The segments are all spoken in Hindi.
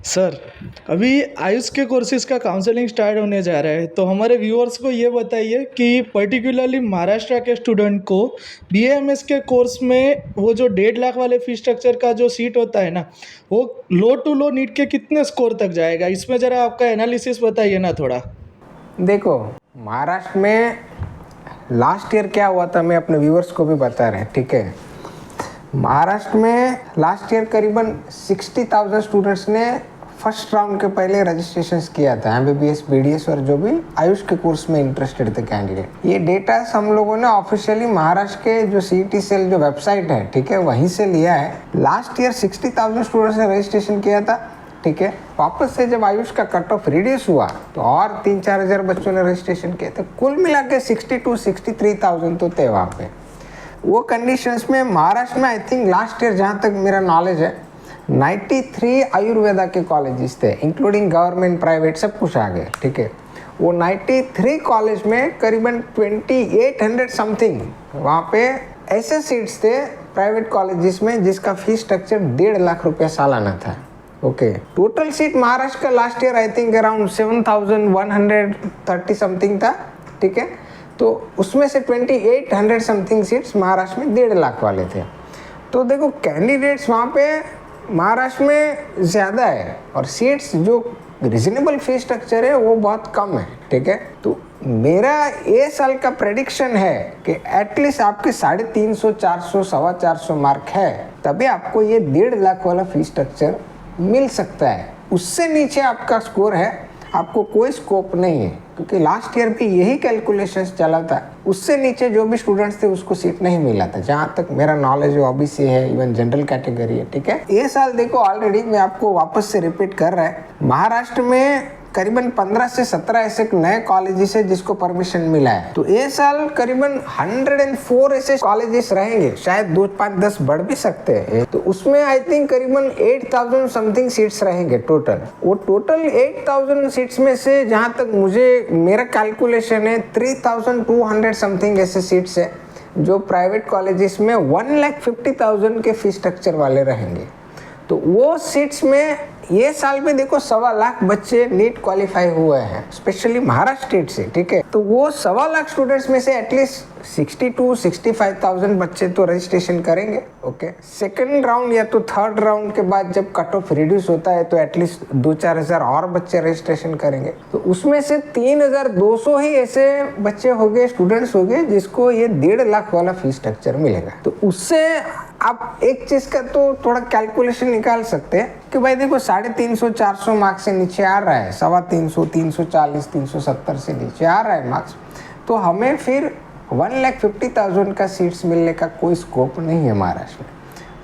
सर, अभी आयुष के कोर्सेज़ का काउंसलिंग स्टार्ट होने जा रहा है, तो हमारे व्यूअर्स को ये बताइए कि पर्टिकुलरली महाराष्ट्र के स्टूडेंट को बीएएमएस के कोर्स में वो जो 1.5 लाख वाले फीस स्ट्रक्चर का जो सीट होता है ना, वो लो टू लो नीट के कितने स्कोर तक जाएगा? इसमें ज़रा आपका एनालिसिस बताइए ना थोड़ा। देखो, महाराष्ट्र में लास्ट ईयर क्या हुआ था मैं अपने व्यूअर्स को भी बता रहे हैं, ठीक है। महाराष्ट्र में लास्ट ईयर करीबन 60,000 स्टूडेंट्स ने फर्स्ट राउंड के पहले रजिस्ट्रेशन किया था, एमबीबीएस, बीडीएस और जो भी आयुष के कोर्स में इंटरेस्टेड थे कैंडिडेट। ये डेटा हम लोगों ने ऑफिशियली महाराष्ट्र के जो सीईटी सेल जो वेबसाइट है, ठीक है, वहीं से लिया है। लास्ट ईयर 60,000 स्टूडेंट्स ने रजिस्ट्रेशन किया था, ठीक है। वापस से जब आयुष का कट ऑफ रिड्यूस हुआ तो और 3-4 हज़ार बच्चों ने रजिस्ट्रेशन किए थे। कुल मिला के 62-63,000 तो थे वहाँ पे। वो कंडीशंस में महाराष्ट्र में आई थिंक लास्ट ईयर जहाँ तक मेरा नॉलेज है 93 आयुर्वेदा के कॉलेजेस थे, इंक्लूडिंग गवर्नमेंट, प्राइवेट, सब कुछ आ गए, ठीक है। वो 93 कॉलेज में करीबन 2800 समथिंग वहाँ पे ऐसे सीट्स थे प्राइवेट कॉलेजेस में जिसका फीस स्ट्रक्चर 1.5 लाख रुपया सालाना था। ओके, टोटल सीट महाराष्ट्र का last year I think around 7,130 something था, ठीक है। तो उसमें से 2800 समथिंग सीट्स महाराष्ट्र में 1.5 लाख वाले थे। तो देखो, कैंडिडेट्स वहाँ पे महाराष्ट्र में ज़्यादा है और सीट्स जो रिजनेबल फीस स्ट्रक्चर है वो बहुत कम है, ठीक है। तो मेरा ये साल का प्रेडिक्शन है कि एटलीस्ट आपके 350, 400, 450 मार्क है, तभी आपको ये 1.5 लाख वाला फीस स्ट्रक्चर मिल सकता है। उससे नीचे आपका स्कोर है, आपको कोई स्कोप नहीं है, क्योंकि लास्ट ईयर भी यही कैलकुलेशंस चला था। उससे नीचे जो भी स्टूडेंट्स थे उसको सीट नहीं मिला था, जहाँ तक मेरा नॉलेज है। ओबीसी है, इवन जनरल कैटेगरी है, ठीक है। ये साल देखो, ऑलरेडी मैं आपको वापस से रिपीट कर रहा है, महाराष्ट्र में करीबन 15 से 17 ऐसे नए कॉलेजेस है जिसको परमिशन मिला है। तो ये साल करीबन 104 ऐसे कॉलेजेस रहेंगे, शायद 2, 5, 10 बढ़ भी सकते हैं। तो उसमें आई थिंक करीबन 8,000 समथिंग सीट्स रहेंगे टोटल। वो टोटल 8,000 सीट्स में से जहाँ तक मुझे मेरा कैलकुलेशन है 3,200 समथिंग ऐसे सीट्स है जो प्राइवेट कॉलेजेस में 1,50,000 के फीस स्ट्रक्चर वाले रहेंगे। तो वो सीट्स में ये साल भी देखो 1.25 लाख बच्चे नीट क्वालिफाई हुए हैं, स्पेशली महाराष्ट्र स्टेट से, ठीक है। तो वो 1.25 लाख स्टूडेंट्स में से एटलीस्ट 62-65,000 बच्चे तो रजिस्ट्रेशन करेंगे। ओके, सेकंड राउंड या तो थर्ड राउंड के बाद जब कट ऑफ रिड्यूस होता है तो एटलीस्ट 2-4 हज़ार और बच्चे रजिस्ट्रेशन करेंगे। तो उसमें से 3,200 ही ऐसे बच्चे हो गए, स्टूडेंट्स हो गए जिसको ये 1.5 लाख वाला फीस स्ट्रक्चर मिलेगा। तो उससे आप एक चीज का तो थोड़ा कैलकुलेशन निकाल सकते हैं कि भाई देखो 350-400 मार्क्स से नीचे आ रहा है, 350, 340, 370 से नीचे आ रहा है मार्क्स, तो हमें फिर 1,50,000 का सीट्स मिलने का कोई स्कोप नहीं है महाराष्ट्र में।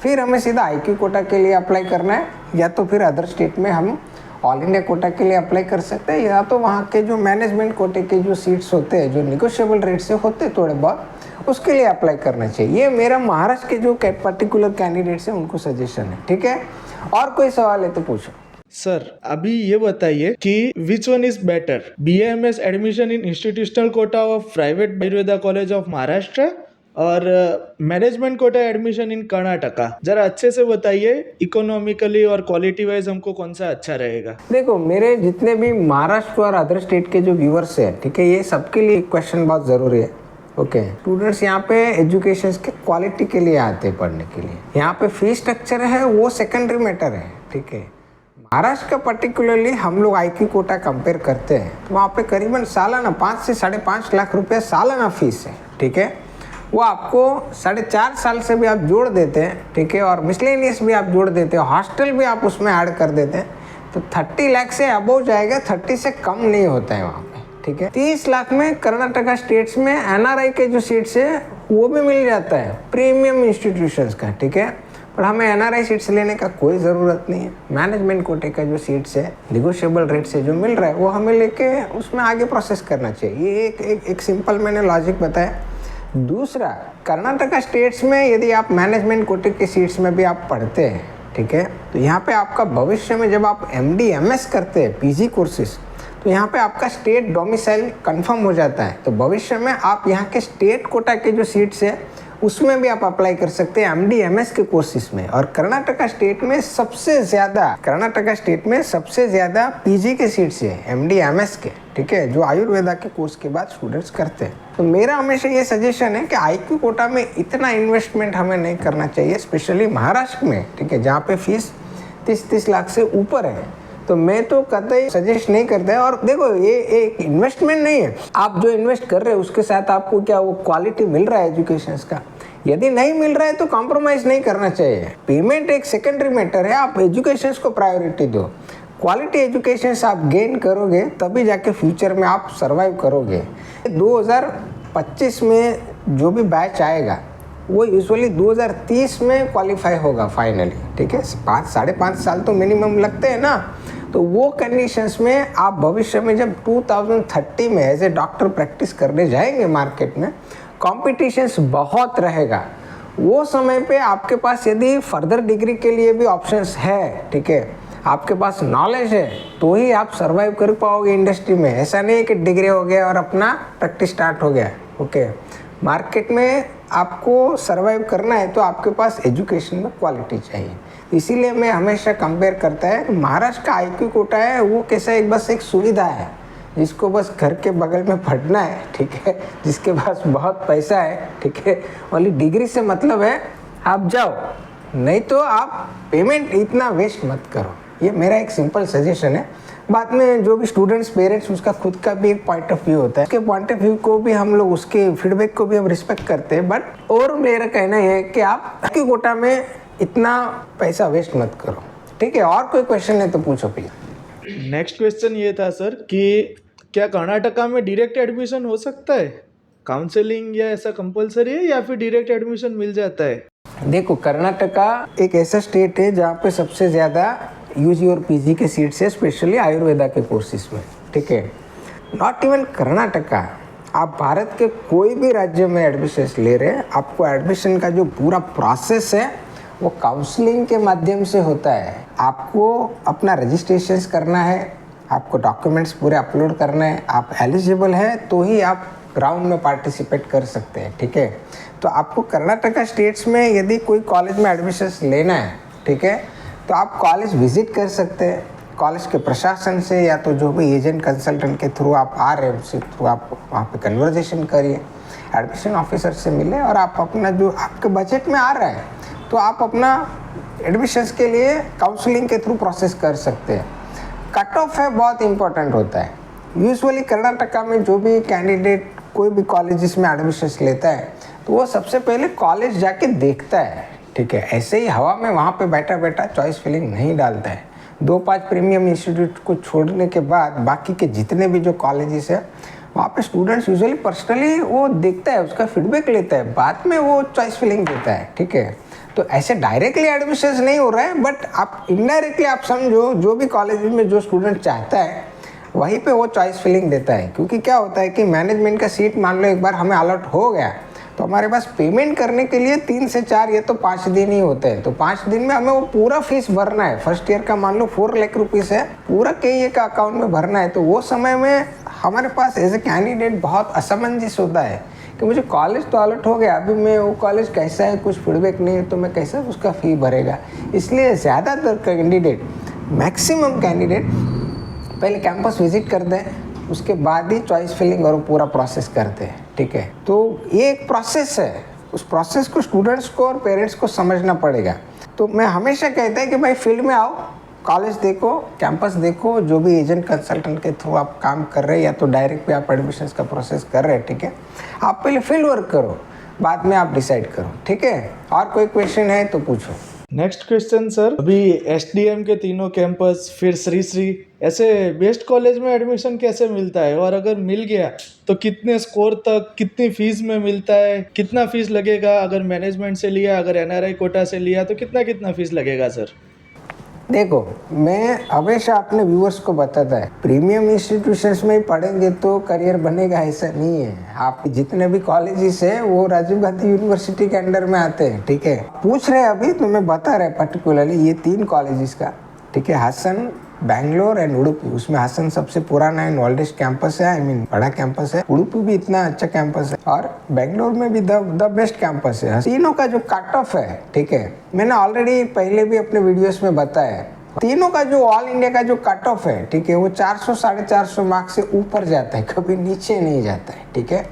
फिर हमें सीधा IQ कोटा के लिए अप्लाई करना है, या तो फिर अदर स्टेट में हम ऑल इंडिया कोटा के लिए अप्लाई कर सकते हैं, या तो वहाँ के जो मैनेजमेंट कोटे के जो सीट्स होते हैं जो निगोशिएबल रेट से होते हैं थोड़े बहुत, उसके लिए अप्लाई करना चाहिए। ये मेरा महाराष्ट्र के जो पर्टिकुलर कैंडिडेट्स हैं उनको सजेशन है, ठीक है। और कोई सवाल है तो पूछो। सर, अभी ये बताइए कि which one is better, BAMS admission in institutional quota of private Ayurveda college of Maharashtra और management quota admission in Karnataka? जरा अच्छे से बताइए, इकोनॉमिकली और क्वालिटी वाइज हमको कौन सा अच्छा रहेगा। देखो, मेरे जितने भी महाराष्ट्र और अदर स्टेट के जो व्यूअर्स हैं, ठीक है, ये सबके लिए क्वेश्चन बहुत ज़रूरी है। ओके, स्टूडेंट्स यहाँ पे एजुकेशन के क्वालिटी के लिए आते हैं पढ़ने के लिए। यहाँ पे फीस स्ट्रक्चर है वो सेकेंडरी मैटर है, ठीक है। महाराष्ट्र का पर्टिकुलरली हम लोग IQ कोटा कंपेयर करते हैं तो वहाँ पे करीबन सालाना 5 से 5.5 लाख रुपया सालाना फीस है, ठीक है। वो आपको 4.5 साल से भी आप जोड़ देते हैं, ठीक है, और मिसलेनियस भी आप जोड़ देते हैं, हॉस्टल भी आप उसमें ऐड कर देते हैं, तो 30 लाख से अबव जाएगा, 30 से कम नहीं होता है वहाँ पे, ठीक है। 30 लाख में कर्नाटका स्टेट्स में NRI के जो सीट्स है वो भी मिल जाता है प्रीमियम इंस्टीट्यूशंस का, ठीक है। पर हमें NRI सीट्स लेने का कोई ज़रूरत नहीं है। मैनेजमेंट कोटे का जो सीट्स है निगोशिएबल रेट से जो मिल रहा है वो हमें लेके उसमें आगे प्रोसेस करना चाहिए। ये एक सिंपल मैंने लॉजिक बताया। दूसरा, कर्नाटका स्टेट्स में यदि आप मैनेजमेंट कोटे के सीट्स में भी आप पढ़ते हैं, ठीक है, तो यहाँ पे आपका भविष्य में जब आप MD MS करते हैं, PG कोर्सेज, तो यहाँ पे आपका स्टेट डोमिसाइल कंफर्म हो जाता है। तो भविष्य में आप यहाँ के स्टेट कोटा के जो सीट्स है उसमें भी आप अप्लाई कर सकते हैं एमडी एमएस के कोर्सेज में। और कर्नाटका स्टेट में सबसे ज़्यादा पीजी के सीट्स है एमडी एमएस के, ठीक है, जो आयुर्वेदा के कोर्स के बाद स्टूडेंट्स करते हैं। तो मेरा हमेशा ये सजेशन है कि आईक्यू कोटा में इतना इन्वेस्टमेंट हमें नहीं करना चाहिए, स्पेशली महाराष्ट्र में, ठीक है, जहाँ पे फीस 30 लाख से ऊपर है। तो मैं तो कतई सजेस्ट नहीं करता है। और देखो, ये एक इन्वेस्टमेंट नहीं है, आप जो इन्वेस्ट कर रहे हैं उसके साथ आपको क्या वो क्वालिटी मिल रहा है एजुकेशन का? यदि नहीं मिल रहा है तो कॉम्प्रोमाइज़ नहीं करना चाहिए। पेमेंट एक सेकेंडरी मैटर है, आप एजुकेशन को प्रायोरिटी दो। क्वालिटी एजुकेशन आप गेन करोगे तभी जाके फ्यूचर में आप सर्वाइव करोगे। 2025 में जो भी बैच आएगा वो यूजुअली 2030 में क्वालिफाई होगा फाइनली, ठीक है। 5-5.5 साल तो मिनिमम लगते हैं ना। तो वो कंडीशंस में आप भविष्य में जब 2030 में एज ए डॉक्टर प्रैक्टिस करने जाएंगे मार्केट में, कॉम्पिटिशन्स बहुत रहेगा। वो समय पे आपके पास यदि फर्दर डिग्री के लिए भी ऑप्शंस है, ठीक है, आपके पास नॉलेज है, तो ही आप सर्वाइव कर पाओगे इंडस्ट्री में। ऐसा नहीं है कि डिग्री हो गया और अपना प्रैक्टिस स्टार्ट हो गया। ओके, मार्केट में आपको सर्वाइव करना है तो आपके पास एजुकेशन में क्वालिटी चाहिए। इसीलिए मैं हमेशा कंपेयर करता है कि महाराष्ट्र का आईक्यू कोटा है वो कैसा एक बस एक सुविधा है जिसको बस घर के बगल में पढ़ना है, ठीक है, जिसके पास बहुत पैसा है, ठीक है, वाली डिग्री से मतलब है आप जाओ, नहीं तो आप पेमेंट इतना वेस्ट मत करो। ये मेरा एक सिंपल सजेशन है। बाद में जो भी स्टूडेंट्स पेरेंट्स उसका खुद का भी एक पॉइंट ऑफ व्यू होता है, उसके पॉइंट ऑफ व्यू को भी हम लोग उसके फीडबैक को भी हम रिस्पेक्ट करते हैं। बट और मेरा कहना है कि आप आईक्यू कोटा में इतना पैसा वेस्ट मत करो, ठीक है। और कोई क्वेश्चन है तो पूछो प्लीज। नेक्स्ट क्वेश्चन ये था सर कि क्या कर्नाटका में डायरेक्ट एडमिशन हो सकता है? काउंसलिंग या ऐसा कंपलसरी है या फिर डायरेक्ट एडमिशन मिल जाता है? देखो, कर्नाटका एक ऐसा स्टेट है जहाँ पे सबसे ज़्यादा यूजी और पीजी के सीट्स है, स्पेशली आयुर्वेदा के कोर्सेज में, ठीक है। नॉट इवन कर्नाटका, आप भारत के कोई भी राज्य में एडमिशन ले रहे हैं, आपको एडमिशन का जो पूरा प्रोसेस है वो काउंसलिंग के माध्यम से होता है। आपको अपना रजिस्ट्रेशन करना है, आपको डॉक्यूमेंट्स पूरे अपलोड करना है, आप एलिजिबल है तो ही आप ग्राउंड में पार्टिसिपेट कर सकते हैं, ठीक है। तो आपको कर्नाटका स्टेट्स में यदि कोई कॉलेज में एडमिशन लेना है, ठीक है, तो आप कॉलेज विजिट कर सकते हैं। कॉलेज के प्रशासन से या तो जो भी एजेंट कंसल्टेंट के थ्रू आप आ रहे हैं उसके थ्रू आप वहाँ पे कन्वर्जेशन करिए, एडमिशन ऑफिसर से मिले और आप अपना जो आपके बजट में आ रहा है तो आप अपना एडमिशन्स के लिए काउंसलिंग के थ्रू प्रोसेस कर सकते हैं। कट ऑफ है बहुत इंपॉर्टेंट होता है। यूजुअली कर्नाटका में जो भी कैंडिडेट कोई भी कॉलेजेस में एडमिशन्स लेता है तो वो सबसे पहले कॉलेज जाके देखता है, ठीक है। ऐसे ही हवा में वहाँ पे बैठा बैठा चॉइस फिलिंग नहीं डालता है। 2-5 प्रीमियम इंस्टीट्यूट को छोड़ने के बाद बाकी के जितने भी जो कॉलेजेस है वहाँ पे स्टूडेंट्स यूजुअली पर्सनली वो देखता है, उसका फीडबैक लेता है, बाद में वो चॉइस फिलिंग देता है, ठीक है। तो ऐसे डायरेक्टली एडमिशन्स नहीं हो रहा है, बट आप इनडायरेक्टली आप समझो जो भी कॉलेज में जो स्टूडेंट चाहता है वहीं पे वो चॉइस फिलिंग देता है। क्योंकि क्या होता है कि मैनेजमेंट का सीट मान लो एक बार हमें अलॉट हो गया तो हमारे पास पेमेंट करने के लिए 3 से 4 ये तो 5 दिन ही होते हैं। तो 5 दिन में हमें वो पूरा फीस भरना है। फर्स्ट ईयर का मान लो 4 लाख रुपीज़ है, पूरा KA का अकाउंट में भरना है। तो वो समय में हमारे पास एज ए कैंडिडेट बहुत असमंजस होता है कि मुझे कॉलेज तो अलॉट हो गया, अभी मैं वो कॉलेज कैसा है कुछ फीडबैक नहीं है तो मैं कैसे उसका फ़ी भरेगा। इसलिए ज़्यादातर कैंडिडेट, मैक्सिमम कैंडिडेट पहले कैंपस विजिट करते हैं, उसके बाद ही चॉइस फिलिंग और पूरा प्रोसेस करते हैं, ठीक है। तो ये एक प्रोसेस है, उस प्रोसेस को स्टूडेंट्स को और पेरेंट्स को समझना पड़ेगा। तो मैं हमेशा कहता है कि भाई फील्ड में आओ, कॉलेज देखो, कैंपस देखो, जो भी एजेंट कंसल्टेंट के थ्रू आप काम कर रहे हैं या तो डायरेक्ट पे आप एडमिशन्स का प्रोसेस कर रहे हैं, ठीक है। आप पहले फील्ड वर्क करो, बाद में आप डिसाइड करो, ठीक है। और कोई क्वेश्चन है तो पूछो। नेक्स्ट क्वेश्चन सर, अभी SDM के तीनों कैंपस फिर श्री ऐसे बेस्ट कॉलेज में एडमिशन कैसे मिलता है, और अगर मिल गया तो कितने स्कोर तक, कितनी फीस में मिलता है, कितना फीस लगेगा, अगर मैनेजमेंट से लिया, अगर NRI कोटा से लिया तो कितना फीस लगेगा सर? देखो, मैं हमेशा अपने व्यूअर्स को बताता है प्रीमियम इंस्टीट्यूशंस में ही पढ़ेंगे तो करियर बनेगा, ऐसा नहीं है। आप जितने भी कॉलेजेस है वो राजीव गांधी यूनिवर्सिटी के अंडर में आते हैं, ठीक है। पूछ रहे अभी तो मैं बता रहा पर्टिकुलरली ये 3 कॉलेजेस का, ठीक है। हसन, बैंगलोर एंड उडुपी, उसमें हासन सबसे पुराना एंड ओल्डेस्ट कैंपस है, आई मीन बड़ा कैंपस है। उडुपी भी इतना अच्छा कैंपस है और बैंगलोर में भी द बेस्ट कैंपस है। तीनों का जो कट ऑफ है, ठीक है, मैंने ऑलरेडी पहले भी अपने वीडियोस में बताया, तीनों का जो ऑल इंडिया का जो कट ऑफ है, ठीक है, वो 400 450 मार्क्स से ऊपर जाता है, कभी नीचे नहीं जाता है, ठीक है।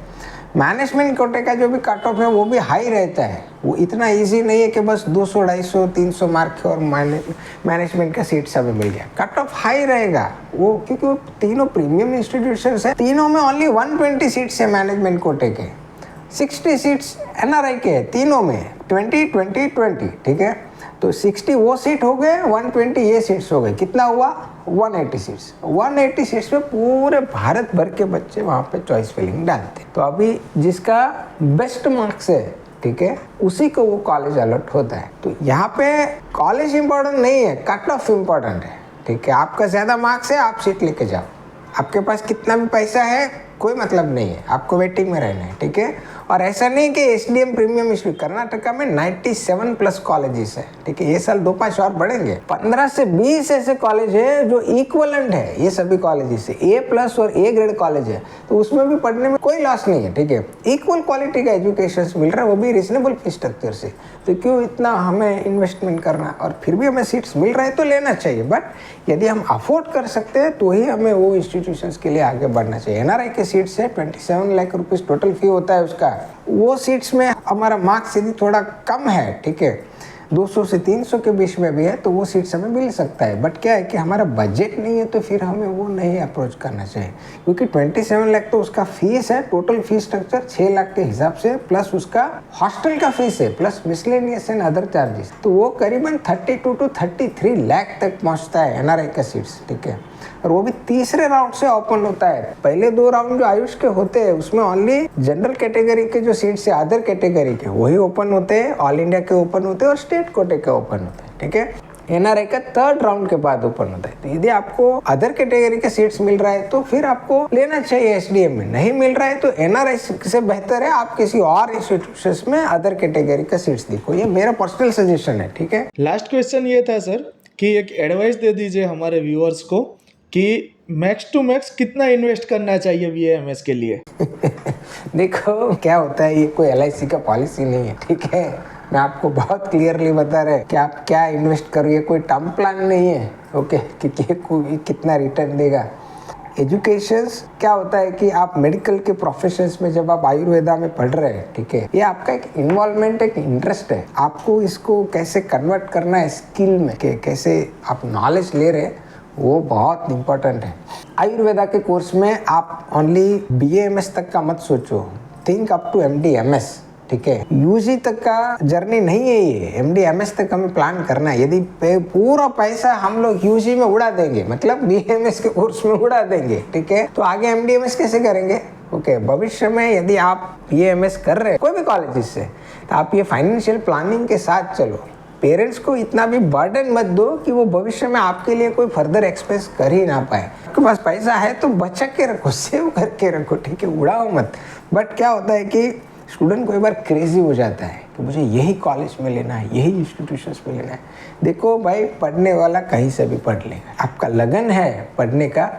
मैनेजमेंट कोटे का जो भी कट ऑफ है वो भी हाई रहता है, वो इतना इजी नहीं है कि बस 200 250 300 मार्क और मैनेजमेंट का सीट्स हमें मिल गया। कट ऑफ हाई रहेगा वो, क्योंकि वो तीनों प्रीमियम इंस्टीट्यूशंस है, तीनों में ओनली 120 सीट्स है मैनेजमेंट कोटे के, 60 सीट्स एनआरआई के है तीनों में, 20 20 20, ठीक है। तो 60 वो सीट हो गए, 120 ये सीट्स हो गए, कितना हुआ 180 सीट्स। 180 सीट्स में पूरे भारत भर के बच्चे वहाँ पे चॉइस फिलिंग डालते। तो अभी जिसका बेस्ट मार्क्स है, ठीक है, उसी को वो कॉलेज अलॉट होता है। तो यहाँ पे कॉलेज इंपॉर्टेंट नहीं है, कट ऑफ इम्पॉर्टेंट है, ठीक है। आपका ज़्यादा मार्क्स है, आप सीट लेके जाओ, आपके पास कितना भी पैसा है कोई मतलब नहीं है, आपको वेटिंग में रहना है, ठीक है। और ऐसा नहीं कि एसडीएम प्रीमियम इंस्टीट्यूट, कर्नाटका में 97 प्लस कॉलेजेस है, ठीक है। ये साल 2-5 और बढ़ेंगे, 15 से 20 ऐसे कॉलेज है जो इक्वलेंट है ये सभी कॉलेजेस से, A+ और A ग्रेड कॉलेज है, तो उसमें भी पढ़ने में कोई लॉस नहीं है, ठीक है। इक्वल क्वालिटी का एजुकेशन मिल रहा है, वो भी रिजनेबल फीस स्ट्रक्चर से। तो क्यों इतना हमें इन्वेस्टमेंट करना, और फिर भी हमें सीट्स मिल रहा है तो लेना चाहिए। बट यदि हम अफोर्ड कर सकते हैं तो ही हमें वो इंस्टीट्यूशंस के लिए आगे बढ़ना चाहिए। एनआरआई के सीट्स है, 27 लाख रुपीज़ टोटल फी होता है उसका। वो सीट्स में हमारा मार्क्स यदि थोड़ा कम है, ठीक है, 200 से 300 के बीच में भी है, तो वो सीट्स हमें मिल सकता है। बट क्या है कि हमारा बजट नहीं है, तो फिर हमें वो नहीं अप्रोच करना चाहिए, क्योंकि 27 लाख तो उसका फीस है, टोटल फीस स्ट्रक्चर 6 लाख के हिसाब से, प्लस उसका हॉस्टल का फीस है, plus miscellaneous and other charges, तो वो करीबन 32 to 33 लाख तक पहुंचता है एनआरआई का सीट्स, ठीक है। और वो भी तीसरे राउंड से ओपन होता है। पहले 2 राउंड जो आयुष के होते हैं उसमें ओनली जनरल कैटेगरी के जो सीट्स है, अदर कैटेगरी के वही ओपन होते हैं, ऑल इंडिया के ओपन होते हैं और स्टेट कोटे के ओपन होते हैं, ठीक है। एनआरआई का 3rd राउंड के बाद ओपन होता है। तो यदि आपको अदर कैटेगरी के सीट्स मिल रहा है तो फिर आपको लेना चाहिए एसडीएम में, नहीं मिल रहा है तो एनआरआई से बेहतर है आप किसी और इंस्टीट्यूशंस में अदर कैटेगरी का सीट्स देखो, ये मेरा पर्सनल सजेशन है, ठीक है। लास्ट क्वेश्चन ये था सर कि एक एडवाइस दे दीजिए हमारे व्यूअर्स को कि मैक्स टू मैक्स कितना इन्वेस्ट करना चाहिए बीएएमएस के लिए। देखो क्या होता है, ये कोई एलआईसी का पॉलिसी नहीं है, ठीक है। मैं आपको बहुत क्लियरली बता रहे कि आप क्या इन्वेस्ट करो, ये कोई टर्म प्लान नहीं है, ओके, कि कोई कितना रिटर्न देगा। एजुकेशंस क्या होता है कि आप मेडिकल के प्रोफेशंस में जब आप आयुर्वेदा में पढ़ रहे हैं, ठीक है, ये आपका एक इन्वॉल्वमेंट, एक इंटरेस्ट है, आपको इसको कैसे कन्वर्ट करना है स्किल में, कि कैसे आप नॉलेज ले रहे हैं, वो बहुत इंपॉर्टेंट है। आयुर्वेदा के कोर्स में आप ओनली बीएएमएस तक का मत सोचो, थिंक अप टू एमडी-एमएस, ठीक है। यूजी तक का जर्नी नहीं है ये, एमडी-एमएस तक हमें प्लान करना है। यदि पूरा पैसा हम लोग यूजी में उड़ा देंगे, मतलब बीएएमएस के कोर्स में उड़ा देंगे, ठीक है, तो आगे एमडी-एमएस कैसे करेंगे, ओके। भविष्य में यदि आप बीएएमएस कर रहे हैं कोई भी कॉलेज से, तो आप ये फाइनेंशियल प्लानिंग के साथ चलो। पेरेंट्स को इतना भी बर्डन मत दो कि वो भविष्य में आपके लिए कोई फर्दर एक्सपेंस कर ही ना पाए। आपके पास पैसा है तो बचा के रखो, सेव करके रखो, ठीक है, उड़ाओ मत। बट क्या होता है कि स्टूडेंट को एक बार क्रेजी हो जाता है कि मुझे यही कॉलेज में लेना है, यही इंस्टीट्यूशंस में लेना है। देखो भाई, पढ़ने वाला कहीं से भी पढ़ लेगा, आपका लगन है पढ़ने का,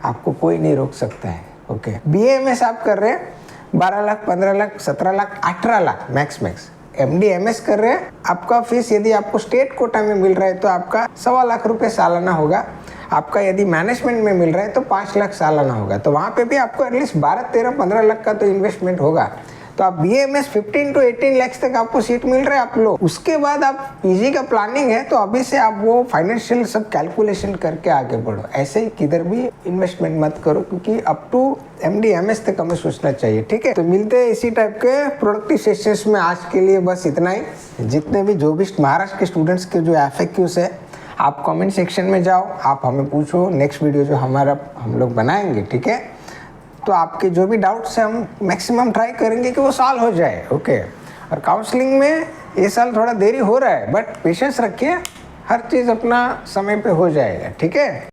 आपको कोई नहीं रोक सकता है, ओके। बीएएमएस आप कर रहे हैं 12 लाख 15 लाख 17 लाख 18 लाख मैक्स। एमडी-एमएस कर रहे हैं, आपका फीस यदि आपको स्टेट कोटा में मिल रहा है तो आपका 1.25 लाख रुपए सालाना होगा। आपका यदि मैनेजमेंट में मिल रहा है तो 5 लाख सालाना होगा। तो वहाँ पे भी आपको एटलीस्ट 12 13 15 लाख का तो इन्वेस्टमेंट होगा। तो आप बीएएमएस 15 to 18 लाख तक आपको सीट मिल रहा है आप लोग। उसके बाद आप पीजी का प्लानिंग है तो अभी से आप वो फाइनेंशियल सब कैलकुलेशन करके आगे बढ़ो। ऐसे ही किधर भी इन्वेस्टमेंट मत करो, क्योंकि अप टू एमडी-एमएस तक हमें सोचना चाहिए, ठीक है। तो मिलते हैं इसी टाइप के प्रोडक्टिव सेशंस में। आज के लिए बस इतना ही। जितने भी जो भी महाराष्ट्र के स्टूडेंट्स के जो FAQs है, आप कमेंट सेक्शन में जाओ, आप हमें पूछो। नेक्स्ट वीडियो जो हम लोग बनाएंगे, ठीक है, तो आपके जो भी डाउट्स हैं हम मैक्सिमम ट्राई करेंगे कि वो सॉल्व हो जाए, ओके। और काउंसलिंग में ये साल थोड़ा देरी हो रहा है, बट पेशेंस रखिए, हर चीज़ अपना समय पे हो जाएगा, ठीक है।